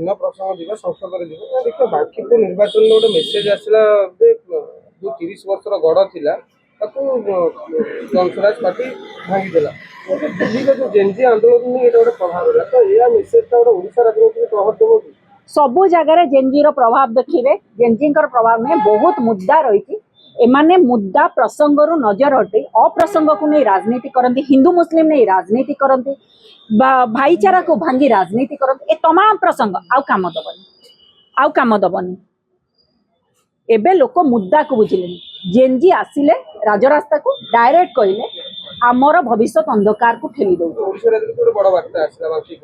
ଭିନ୍ନ ପ୍ରସଙ୍ଗ ଯିବା ସଂସଦରେ ଯିବ ଦେଖିବା ବାଙ୍କିପୁର ନିର୍ବାଚନ ଗୋଟେ ମେସେଜ ଆସିଲା ଯେ जो 30 वर्षर गड़ थिला ताकू वंशराज पार्टी भांगीदेला दिल्ली का जो जेनजी आंदोलन में गोटे प्रभाव रहा तो यह मेसेजटा गोटे ओडिशा राजनीति में प्रभाव देव कि सबु जगार जेनजीर प्रभाव देखिए जेनजी प्रभाव में बहुत मुद्दा रही एमाने मुद्दा प्रसंग रु नजर हटे अप्रसंग को नहीं राजनीति करती हिंदू मुस्लिम नहीं राजनीति करती भाईचारा को भांगी राजनीति करती ए तमाम प्रसंग आउ काम दबनी एबे लोक मुद्दा को बुझिले जेनजी आसिले राजरास्ता को डायरेक्ट कहले आमर भविष्य अंधकार को ठेली दो बड़ बार्ता आसला बाकी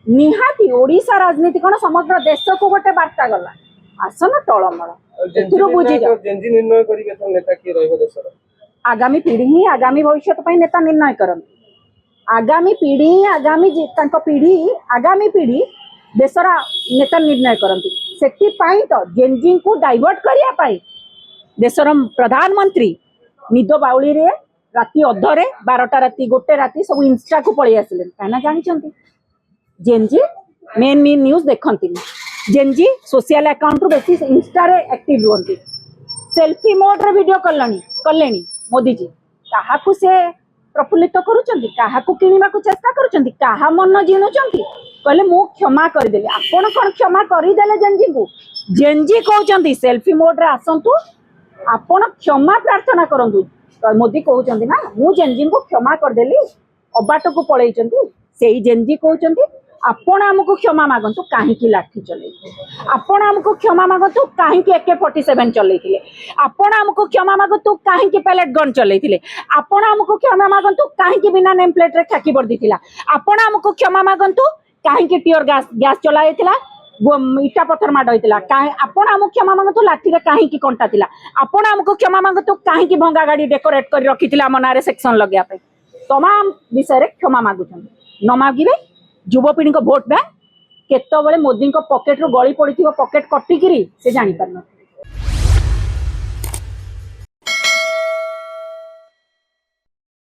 निहाती ओडिशा राजनीति कौन समग्र देश को गोटे बार्ता गला आसन टलमल जेनजी निर्णय करिवे तो नेता के रहबो देशर आगामी पीढ़ी ही आगामी भविष्य पई नेता निर्णय करନ୍ତି आगामी पीढ़ी आगामी तांको पीढ़ी आगामी पीढ़ी देशर नेता निर्णय करନ୍ତି सेठी पाई तो जेनजी को डाइवर्ट करिया पाई देशर प्रधानमंत्री निद बाउली रे राती अधरे 12टा राती गोटे राती सब इंस्टा को पळै आसिले काना जानिछंती जेनजी मेन न्यूज देखती जेनजी सोशल अकाउंट रु बेसी इंस्टा रे एक्टिव रुहंती सेल्फी मोड रे वीडियो कलेनी मोदी जी काहाकू से प्रफुल्लित करूचंती काहाकू किनिबा को चेष्टा करूचंती काहा मन जिणुचंती कहले मु क्षमा कर देली आपण कोन क्षमा करि देले जेनजी कहउचंती सेल्फी मोड रे आसंतु आपण क्षमा प्रार्थना करंतु मोदी कहउचंती ना मु जेनजी को क्षमा कर देली अबाट को पळैचंती सेही जेनजी कहउचंती आपण हमको क्षमा मागंतु काहे लाठी चले आपण हमको क्षमा मागंतु काहे AK-47 चलैथिले आपण हमको क्षमा मागंतु काहे पैलेट गन चलैथिले आपण हमको क्षमा मागंतु काहे बिना नेम प्लेट रे खाकी बर्दी थिला आपण हमको क्षमा मागंतु काहे टियर गैस चलाइथिला इटा पत्थर माड होइतिला काहे आपण हमको क्षमा मागंतु लाठी रे काहे कंटा थिला आपण हमको क्षमा मागंतु काहे भंगा गाड़ी डेकोरेट कर रखिथिला मनारे सेक्शन लगिया पे तमाम विषय रे क्षमा मागुछन न मागिबे युवपीढ़ी को भोट बैंक केत मोदी पॉकेट रु गली पड़ी पॉकेट कटिकी से जानी पार